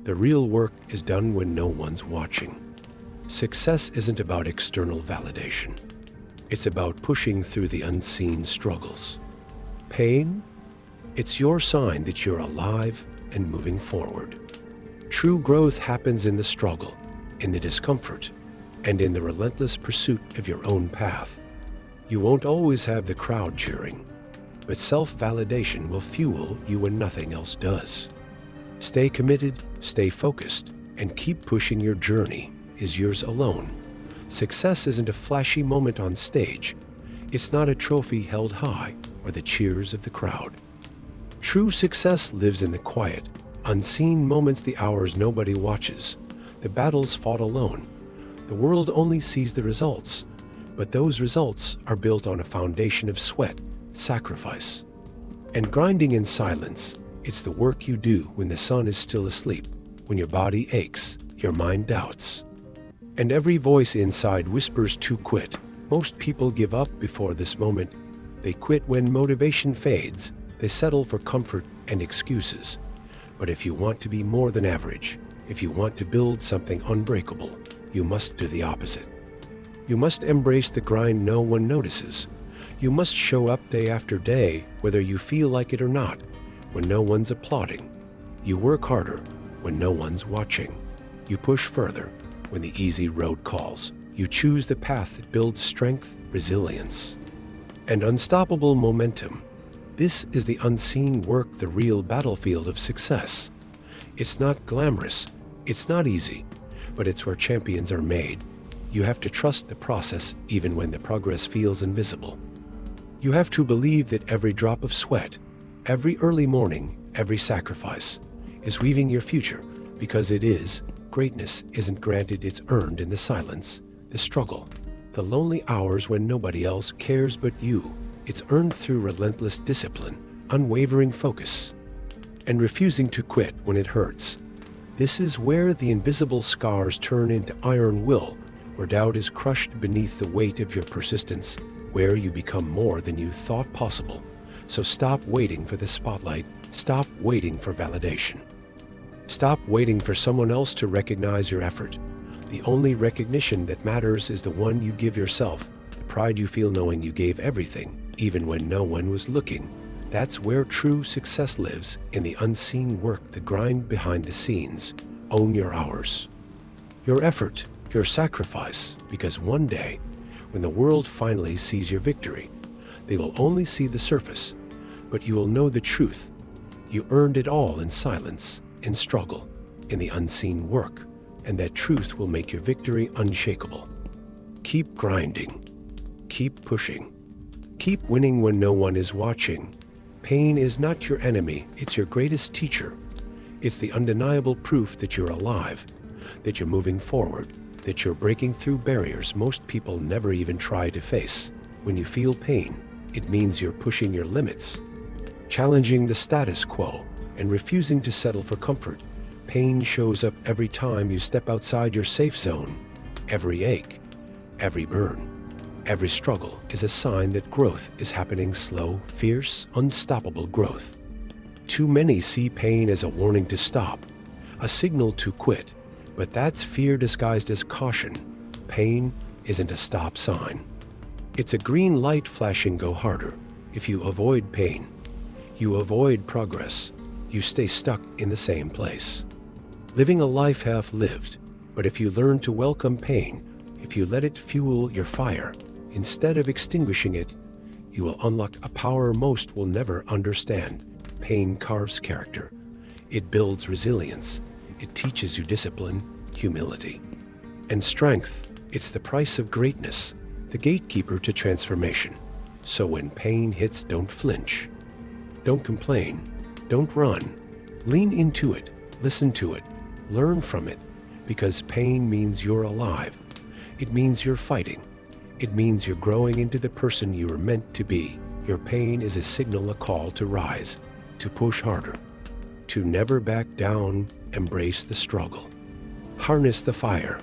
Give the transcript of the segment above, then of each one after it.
The real work is done when no one's watching. Success isn't about external validation. It's about pushing through the unseen struggles. Pain? It's your sign that you're alive and moving forward. True growth happens in the struggle, in the discomfort, and in the relentless pursuit of your own path. You won't always have the crowd cheering, but self-validation will fuel you when nothing else does. Stay committed, stay focused, and keep pushing. Your journey is yours alone. Success isn't a flashy moment on stage. It's not a trophy held high or the cheers of the crowd. True success lives in the quiet, unseen moments, the hours nobody watches, the battles fought alone. The world only sees the results, but those results are built on a foundation of sweat, sacrifice, and grinding in silence. It's the work you do when the sun is still asleep, when your body aches, your mind doubts, and every voice inside whispers to quit. Most people give up before this moment. They quit when motivation fades. They settle for comfort and excuses. But if you want to be more than average, if you want to build something unbreakable, you must do the opposite. You must embrace the grind no one notices. You must show up day after day, whether you feel like it or not, when no one's applauding. You work harder when no one's watching. You push further when the easy road calls. You choose the path that builds strength, resilience, and unstoppable momentum. This is the unseen work, the real battlefield of success. It's not glamorous, it's not easy, but it's where champions are made. You have to trust the process even when the progress feels invisible. You have to believe that every drop of sweat, every early morning, every sacrifice is weaving your future, because it is. Greatness isn't granted, it's earned in the silence, the struggle, the lonely hours when nobody else cares but you. It's earned through relentless discipline, unwavering focus, and refusing to quit when it hurts. This is where the invisible scars turn into iron will, where doubt is crushed beneath the weight of your persistence, where you become more than you thought possible. So stop waiting for the spotlight. Stop waiting for validation. Stop waiting for someone else to recognize your effort. The only recognition that matters is the one you give yourself, the pride you feel knowing you gave everything, even when no one was looking. That's where true success lives, in the unseen work, the grind behind the scenes. Own your hours, your effort, your sacrifice, because one day, when the world finally sees your victory, they will only see the surface, but you will know the truth. You earned it all in silence, in struggle, in the unseen work, and that truth will make your victory unshakable. Keep grinding, keep pushing, keep winning when no one is watching. Pain is not your enemy, it's your greatest teacher. It's the undeniable proof that you're alive, that you're moving forward, that you're breaking through barriers most people never even try to face. When you feel pain, it means you're pushing your limits, challenging the status quo, and refusing to settle for comfort. Pain shows up every time you step outside your safe zone. Every ache, every burn, every struggle is a sign that growth is happening. Slow, fierce, unstoppable growth. Too many see pain as a warning to stop, a signal to quit, but that's fear disguised as caution. Pain isn't a stop sign. It's a green light flashing, go harder. If you avoid pain, you avoid progress. You stay stuck in the same place, living a life half lived. But if you learn to welcome pain, if you let it fuel your fire, instead of extinguishing it, you will unlock a power most will never understand. Pain carves character. It builds resilience. It teaches you discipline, humility, and strength. It's the price of greatness, the gatekeeper to transformation. So when pain hits, don't flinch. Don't complain. Don't run. Lean into it. Listen to it. Learn from it. Because pain means you're alive. It means you're fighting. It means you're growing into the person you were meant to be. Your pain is a signal, a call to rise, to push harder, to never back down. Embrace the struggle. Harness the fire.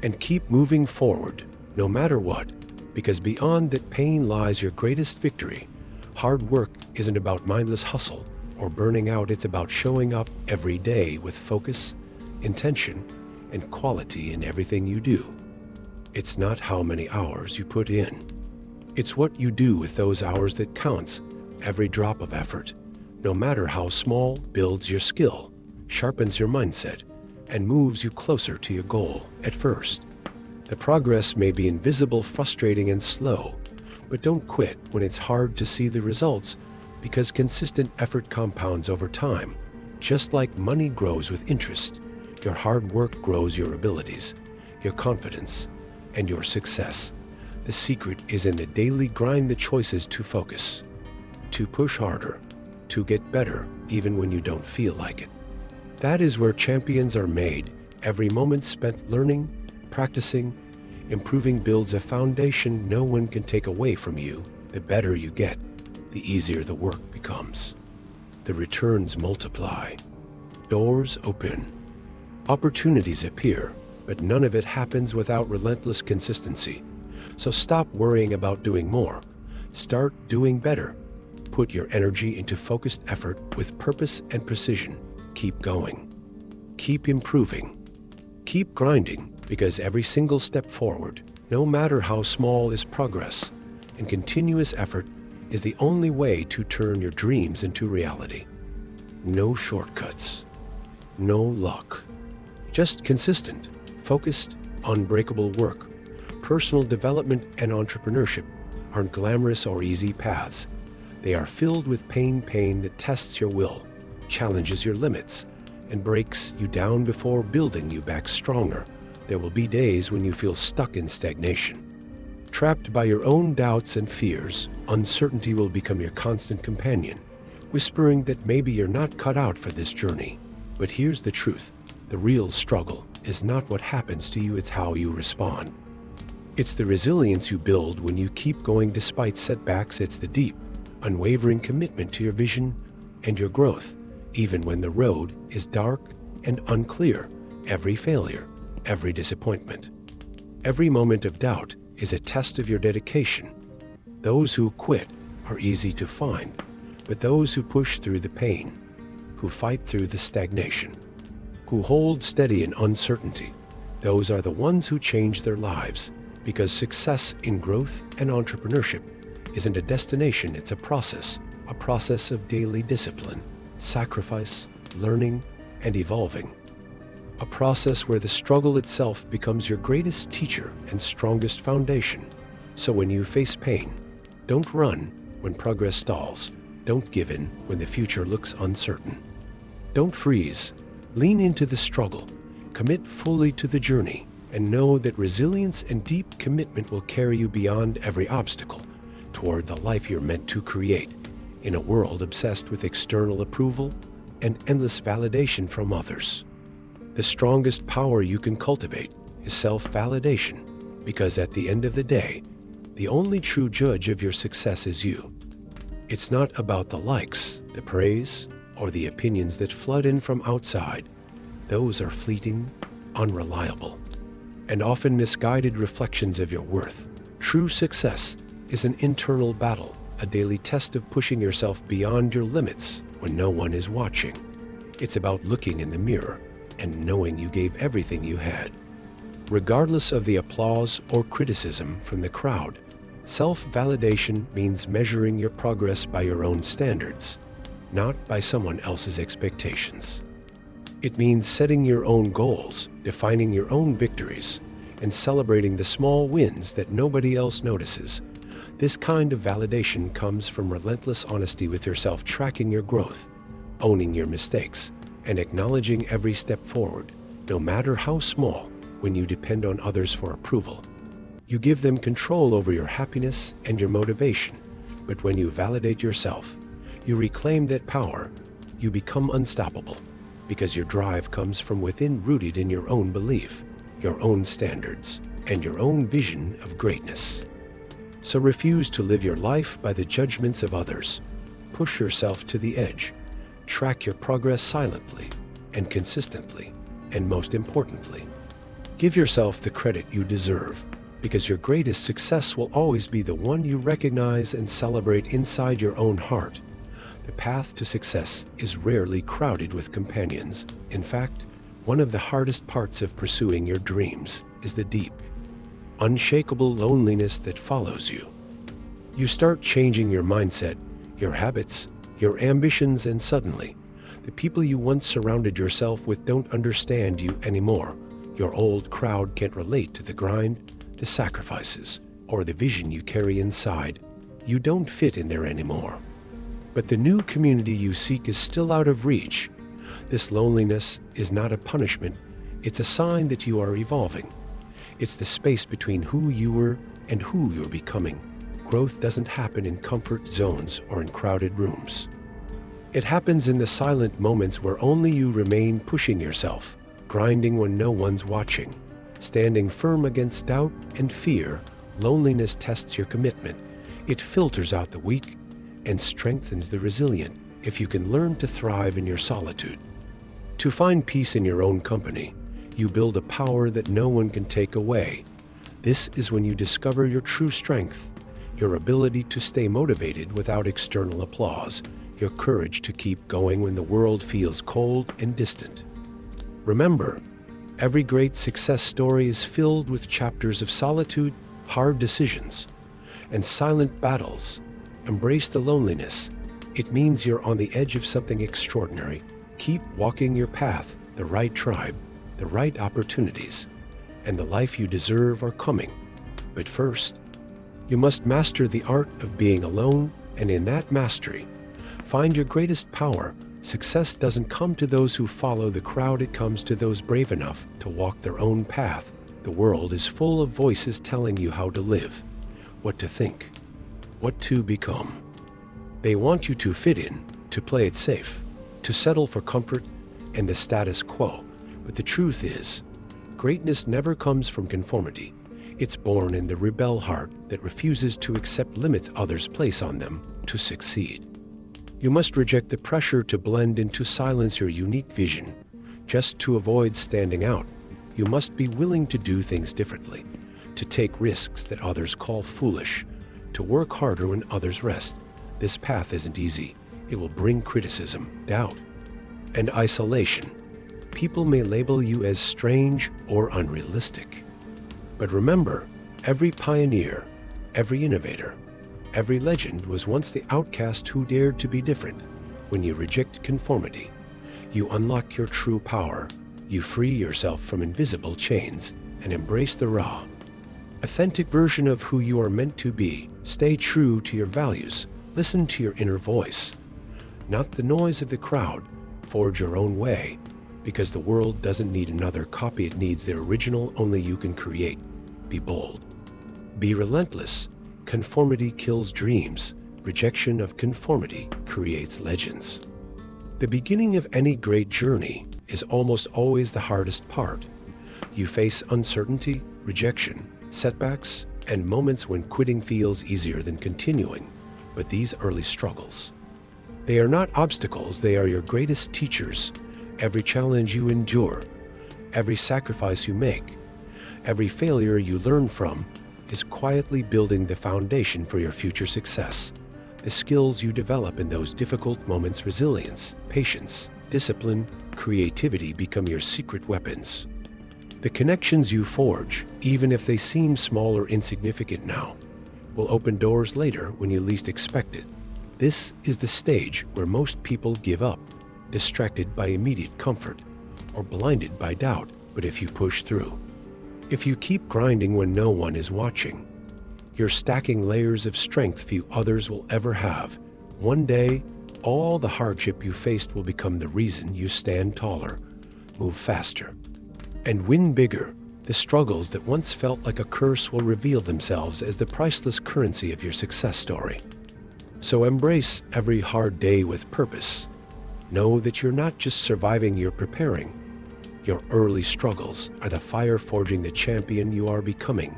And keep moving forward, no matter what. Because beyond that pain lies your greatest victory. Hard work isn't about mindless hustle or burning out. It's about showing up every day with focus, intention, and quality in everything you do. It's not how many hours you put in. It's what you do with those hours that counts. Every drop of effort, no matter how small, builds your skill, sharpens your mindset, and moves you closer to your goal. At first, the progress may be invisible, frustrating, and slow, but don't quit when it's hard to see the results, because consistent effort compounds over time. Just like money grows with interest, your hard work grows your abilities, your confidence, and your success. The secret is in the daily grind, the choices to focus, to push harder, to get better even when you don't feel like it. That is where champions are made. Every moment spent learning, practicing, improving builds a foundation no one can take away from you. The better you get, the easier the work becomes. The returns multiply. Doors open. Opportunities appear, but none of it happens without relentless consistency. So stop worrying about doing more. Start doing better. Put your energy into focused effort with purpose and precision. Keep going. Keep improving. Keep grinding, because every single step forward, no matter how small, is progress, and continuous effort is the only way to turn your dreams into reality. No shortcuts. No luck. Just consistent, focused, unbreakable work. Personal development and entrepreneurship aren't glamorous or easy paths. They are filled with pain that tests your will, challenges your limits, and breaks you down before building you back stronger. There will be days when you feel stuck in stagnation. Trapped by your own doubts and fears, uncertainty will become your constant companion, whispering that maybe you're not cut out for this journey. But here's the truth. The real struggle is not what happens to you, it's how you respond. It's the resilience you build when you keep going despite setbacks. It's the deep, unwavering commitment to your vision and your growth, even when the road is dark and unclear. Every failure, every disappointment, every moment of doubt is a test of your dedication. Those who quit are easy to find, but those who push through the pain, who fight through the stagnation, who hold steady in uncertainty, those are the ones who change their lives. Because success in growth and entrepreneurship isn't a destination, it's a process of daily discipline, sacrifice, learning, and evolving. A process where the struggle itself becomes your greatest teacher and strongest foundation. So when you face pain, don't run when progress stalls. Don't give in when the future looks uncertain. Don't freeze. Lean into the struggle. Commit fully to the journey, and know that resilience and deep commitment will carry you beyond every obstacle toward the life you're meant to create. In a world obsessed with external approval and endless validation from others, the strongest power you can cultivate is self-validation, because at the end of the day, the only true judge of your success is you. It's not about the likes, the praise, or the opinions that flood in from outside. Those are fleeting, unreliable, and often misguided reflections of your worth. True success is an internal battle, a daily test of pushing yourself beyond your limits when no one is watching. It's about looking in the mirror and knowing you gave everything you had, regardless of the applause or criticism from the crowd. Self-validation means measuring your progress by your own standards, not by someone else's expectations. It means setting your own goals, defining your own victories, and celebrating the small wins that nobody else notices. This kind of validation comes from relentless honesty with yourself, tracking your growth, owning your mistakes, and acknowledging every step forward, no matter how small. When you depend on others for approval, you give them control over your happiness and your motivation. But when you validate yourself, you reclaim that power. You become unstoppable, because your drive comes from within, rooted in your own belief, your own standards, and your own vision of greatness. So refuse to live your life by the judgments of others. Push yourself to the edge. Track your progress silently and consistently, and most importantly, give yourself the credit you deserve, because your greatest success will always be the one you recognize and celebrate inside your own heart. The path to success is rarely crowded with companions. In fact, one of the hardest parts of pursuing your dreams is the deep, unshakable loneliness that follows you. You start changing your mindset, your habits, your ambitions, and suddenly, the people you once surrounded yourself with don't understand you anymore. Your old crowd can't relate to the grind, the sacrifices, or the vision you carry inside. You don't fit in there anymore. But the new community you seek is still out of reach. This loneliness is not a punishment, it's a sign that you are evolving. It's the space between who you were and who you're becoming. Growth doesn't happen in comfort zones or in crowded rooms. It happens in the silent moments where only you remain, pushing yourself, grinding when no one's watching, standing firm against doubt and fear. Loneliness tests your commitment. It filters out the weak and strengthens the resilient. If you can learn to thrive in your solitude, to find peace in your own company, you build a power that no one can take away. This is when you discover your true strength, your ability to stay motivated without external applause, your courage to keep going when the world feels cold and distant. Remember, every great success story is filled with chapters of solitude, hard decisions, and silent battles. Embrace the loneliness. It means you're on the edge of something extraordinary. Keep walking your path. The right tribe, the right opportunities, and the life you deserve are coming. But first, you must master the art of being alone, and in that mastery, find your greatest power. Success doesn't come to those who follow the crowd, it comes to those brave enough to walk their own path. The world is full of voices telling you how to live, what to think, what to become. They want you to fit in, to play it safe, to settle for comfort and the status quo. But the truth is, greatness never comes from conformity. It's born in the rebel heart that refuses to accept limits others place on them. To succeed, you must reject the pressure to blend and to silence your unique vision. Just to avoid standing out, you must be willing to do things differently, to take risks that others call foolish, to work harder when others rest. This path isn't easy. It will bring criticism, doubt, and isolation. People may label you as strange or unrealistic. But remember, every pioneer, every innovator, every legend was once the outcast who dared to be different. When you reject conformity, you unlock your true power. You free yourself from invisible chains and embrace the raw, authentic version of who you are meant to be. Stay true to your values. Listen to your inner voice, not the noise of the crowd. Forge your own way, because the world doesn't need another copy, it needs the original only you can create. Be bold. Be relentless. Conformity kills dreams. Rejection of conformity creates legends. The beginning of any great journey is almost always the hardest part. You face uncertainty, rejection, setbacks, and moments when quitting feels easier than continuing. But these early struggles, they are not obstacles, they are your greatest teachers. Every challenge you endure, every sacrifice you make, every failure you learn from is quietly building the foundation for your future success. The skills you develop in those difficult moments, resilience, patience, discipline, creativity, become your secret weapons. The connections you forge, even if they seem small or insignificant now, will open doors later when you least expect it. This is the stage where most people give up, distracted by immediate comfort or blinded by doubt. But if you push through, if you keep grinding when no one is watching, you're stacking layers of strength few others will ever have. One day, all the hardship you faced will become the reason you stand taller, move faster, and win bigger. The struggles that once felt like a curse will reveal themselves as the priceless currency of your success story. So embrace every hard day with purpose. Know that you're not just surviving, you're preparing. Your early struggles are the fire forging the champion you are becoming.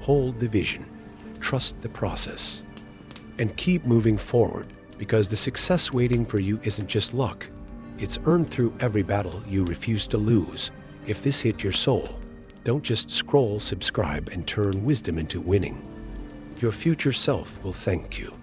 Hold the vision, trust the process, and keep moving forward, because the success waiting for you isn't just luck. It's earned through every battle you refuse to lose. If this hit your soul, don't just scroll, subscribe, and turn wisdom into winning. Your future self will thank you.